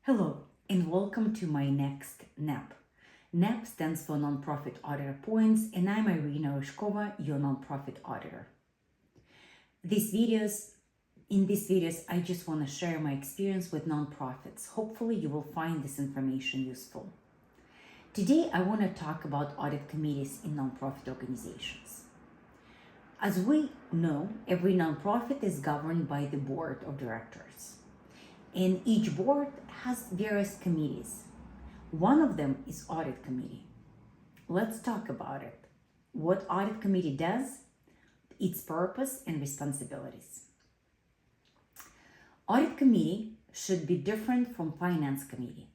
Hello, and welcome to my next NAP. NAP stands for Nonprofit Auditor Points, and I'm Irina Ryshkova, your nonprofit auditor. In these videos, I just want to share my experience with nonprofits. Hopefully, you will find this information useful. Today, I want to talk about audit committees in nonprofit organizations. As we know, every nonprofit is governed by the board of directors. And each board has various committees. One of them is Audit Committee. Let's talk about it. What Audit Committee does, its purpose and responsibilities. Audit Committee should be different from Finance Committee.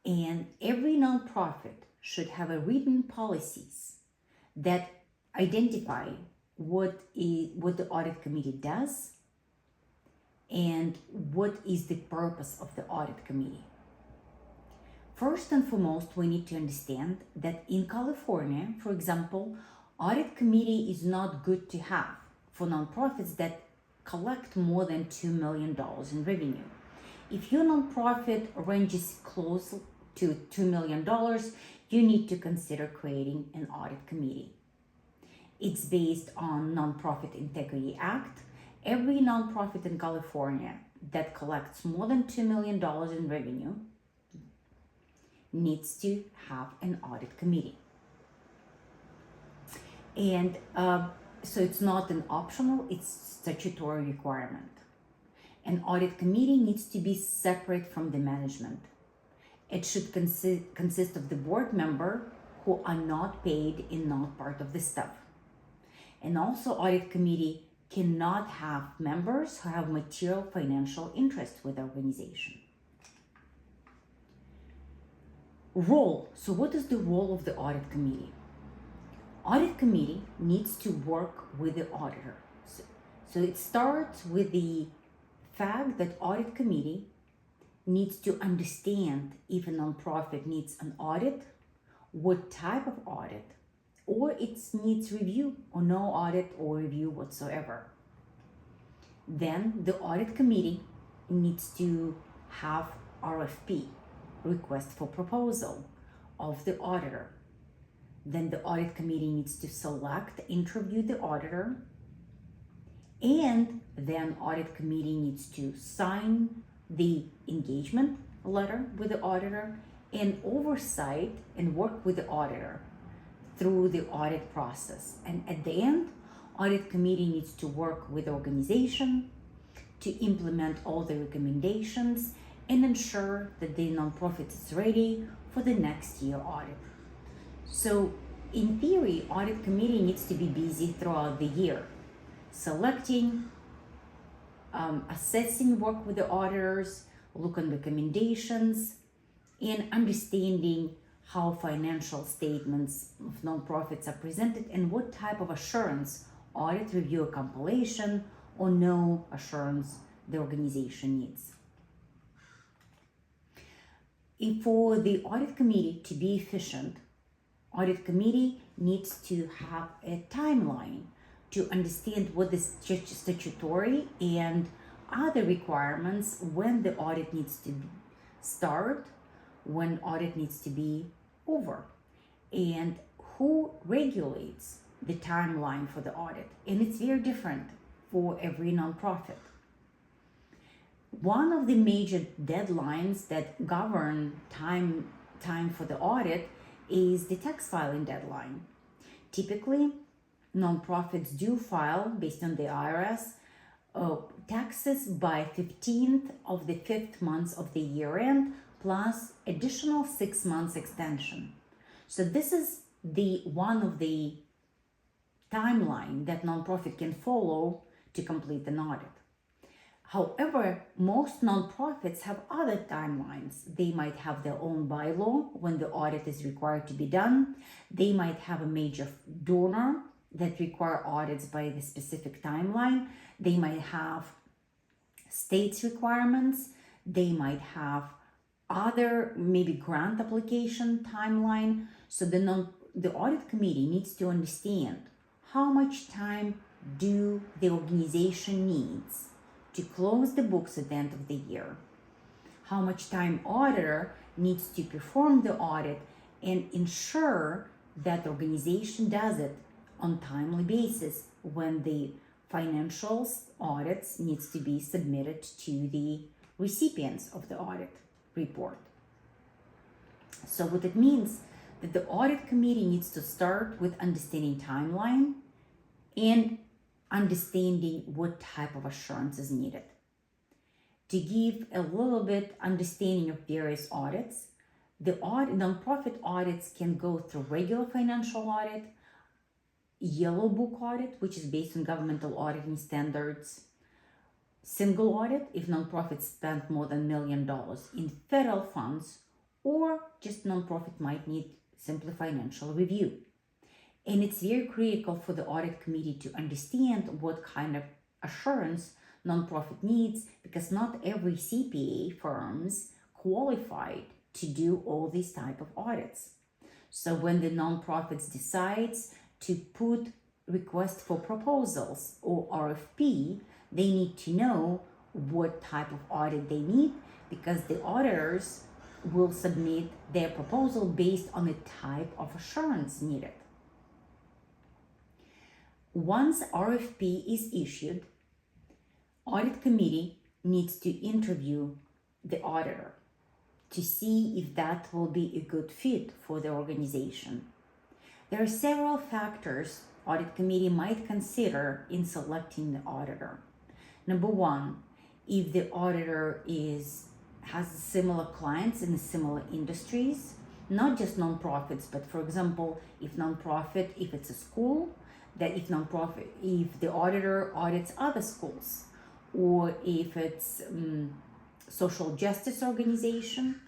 And every nonprofit should have a written policies that identify what the Audit Committee does and what is the purpose of the Audit Committee. First and foremost, we need to understand that in California, for example, Audit Committee is not good to have for nonprofits that collect more than $2 million in revenue. If your nonprofit ranges close to $2 million, you need to consider creating an Audit Committee. It's based on Nonprofit Integrity Act. Every nonprofit in California that collects more than $2 million in revenue needs to have an audit committee. And so it's not an optional, it's statutory requirement. An audit committee needs to be separate from the management. It should consist of the board member who are not paid and not part of the staff. And also audit committee cannot have members who have material financial interest with the organization. Role. So what is the role of the audit committee? Audit committee needs to work with the auditor. So it starts with the fact that audit committee needs to understand if a nonprofit needs an audit, what type of audit, or it needs review or no audit or review whatsoever. Then the audit committee needs to have RFP, request for proposal, of the auditor. Then the audit committee needs to select, interview the auditor, and then audit committee needs to sign the engagement letter with the auditor and oversight and work with the auditor through the audit process. And at the end, audit committee needs to work with the organization to implement all the recommendations and ensure that the nonprofit is ready for the next year audit. So in theory, audit committee needs to be busy throughout the year, selecting, assessing work with the auditors, look on recommendations, and understanding how financial statements of nonprofits are presented and what type of assurance, audit review compilation or no assurance the organization needs. For the audit committee to be efficient, audit committee needs to have a timeline to understand what the statutory and other requirements when the audit needs to start, when audit needs to be over, and who regulates the timeline for the audit. And it's very different for every nonprofit. One of the major deadlines that govern time for the audit is the tax filing deadline. Typically, nonprofits do file, based on the IRS, taxes by 15th of the 5th month of the year end, plus additional 6 months extension. So this is one of the timeline that nonprofit can follow to complete an audit. However, most nonprofits have other timelines. They might have their own bylaw when the audit is required to be done. They might have a major donor that require audits by the specific timeline. They might have states requirements. They might have other maybe grant application timeline. So the audit committee needs to understand how much time do the organization needs to close the books at the end of the year, how much time auditor needs to perform the audit and ensure that the organization does it on timely basis when the financials audits needs to be submitted to the recipients of the audit report. So what it means that the audit committee needs to start with understanding timeline and understanding what type of assurance is needed. To give a little bit understanding of various audits, the nonprofit audits can go through regular financial audit, yellow book audit, which is based on governmental auditing standards, single audit if nonprofit spent more than $1 million in federal funds, or just nonprofit might need simply financial review. And it's very critical for the audit committee to understand what kind of assurance nonprofit needs, because not every CPA firms qualified to do all these type of audits. So when the nonprofits decides to put request for proposals or RFP, they need to know what type of audit they need, because the auditors will submit their proposal based on the type of assurance needed. Once RFP is issued, audit committee needs to interview the auditor to see if that will be a good fit for the organization. There are several factors audit committee might consider in selecting the auditor. Number one, if the auditor has similar clients in similar industries, not just nonprofits, but for example, if it's a school, that if the auditor audits other schools, or if it's social justice organization,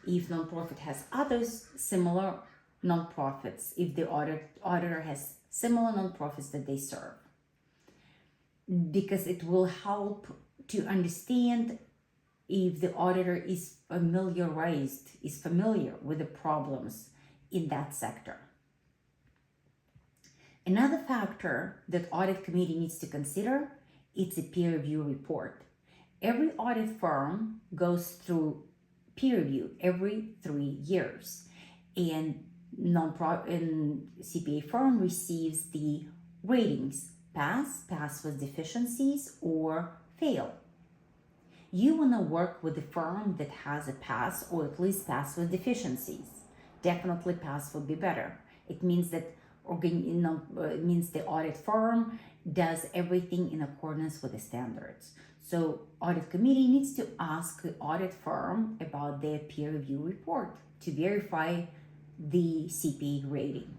if nonprofit has others similar nonprofits, if the auditor has similar nonprofits that they serve, because it will help to understand if the auditor is familiar with the problems in that sector. Another factor that audit committee needs to consider is a peer review report. Every audit firm goes through peer review every 3 years, and CPA firm receives the ratings: pass with deficiencies, or fail. You want to work with a firm that has a pass, or at least pass with deficiencies. Definitely pass would be better. It means that the audit firm does everything in accordance with the standards. So audit committee needs to ask the audit firm about their peer review report to verify the CPA rating.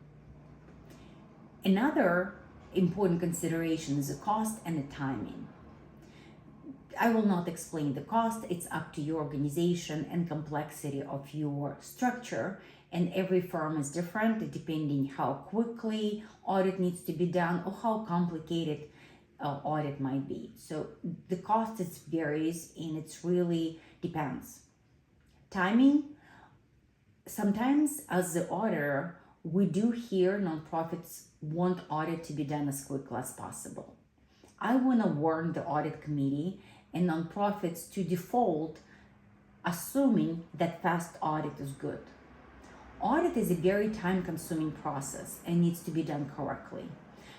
Another important consideration is the cost and the timing. I will not explain the cost. It's up to your organization and complexity of your structure, and every firm is different depending how quickly audit needs to be done or how complicated audit might be. So the cost varies, and it's really depends. Timing, sometimes as the auditor, we do hear nonprofits want audit to be done as quickly as possible. I want to warn the audit committee and nonprofits to default assuming that fast audit is good. Audit is a very time-consuming process and needs to be done correctly.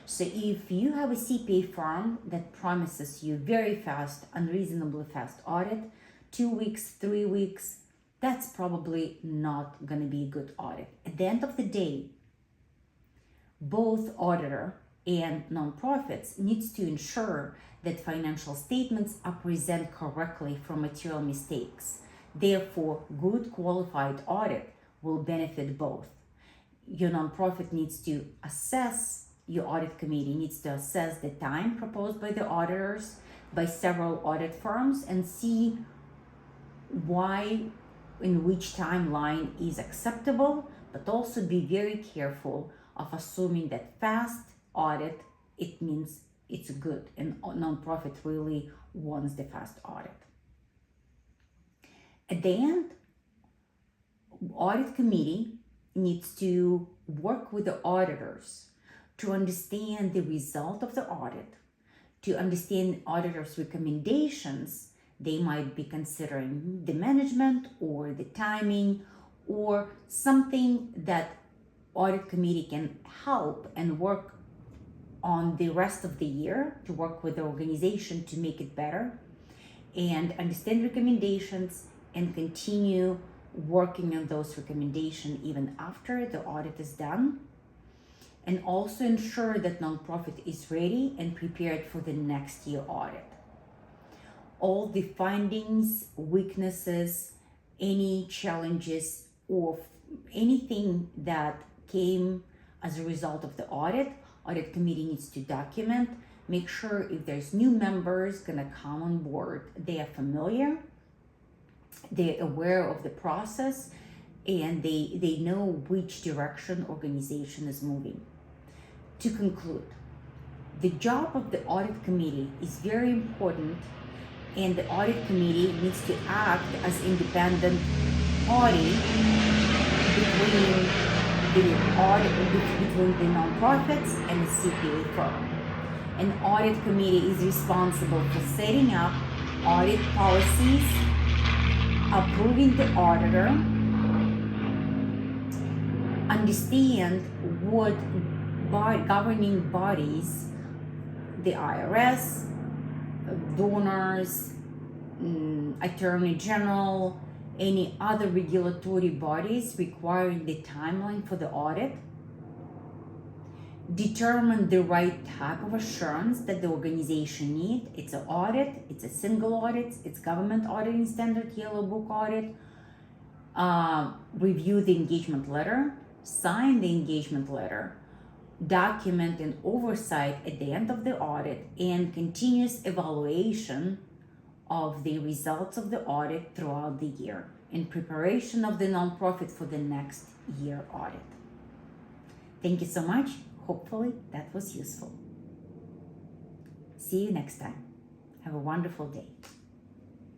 So if you have a CPA firm that promises you very fast, unreasonably fast audit, 2 weeks, 3 weeks, that's probably not going to be a good audit. At the end of the day, both auditor and nonprofits needs to ensure that financial statements are presented correctly for material mistakes. Therefore, good qualified audit will benefit both. Your nonprofit needs to assess, your audit committee needs to assess the time proposed by the auditors, by several audit firms, and see why, in which timeline is acceptable, but also be very careful of assuming that fast audit, it means it's good, and nonprofit really wants the fast audit. At the end, audit committee needs to work with the auditors to understand the result of the audit, to understand auditors' recommendations They might be considering the management or the timing or something that audit committee can help and work on the rest of the year to work with the organization to make it better and understand recommendations and continue working on those recommendations even after the audit is done, and also ensure that nonprofit is ready and prepared for the next year audit. All the findings, weaknesses, any challenges, or anything that came as a result of the audit committee needs to document. Make sure if there's new members gonna come on board, they are familiar, they're aware of the process, and they know which direction organization is moving. To conclude, the job of the audit committee is very important, and the audit committee needs to act as independent body between the nonprofits and the CPA firm. An audit committee is responsible for setting up audit policies, approving the auditor, understand what governing bodies, the IRS, donors, attorney general, any other regulatory bodies requiring the timeline for the audit, determine the right type of assurance that the organization needs. It's an audit, it's a single audit, it's government auditing standard, yellow book audit, review the engagement letter, sign the engagement letter, document and oversight at the end of the audit, and continuous evaluation of the results of the audit throughout the year in preparation of the nonprofit for the next year audit. Thank you so much. Hopefully that was useful. See you next time. Have a wonderful day.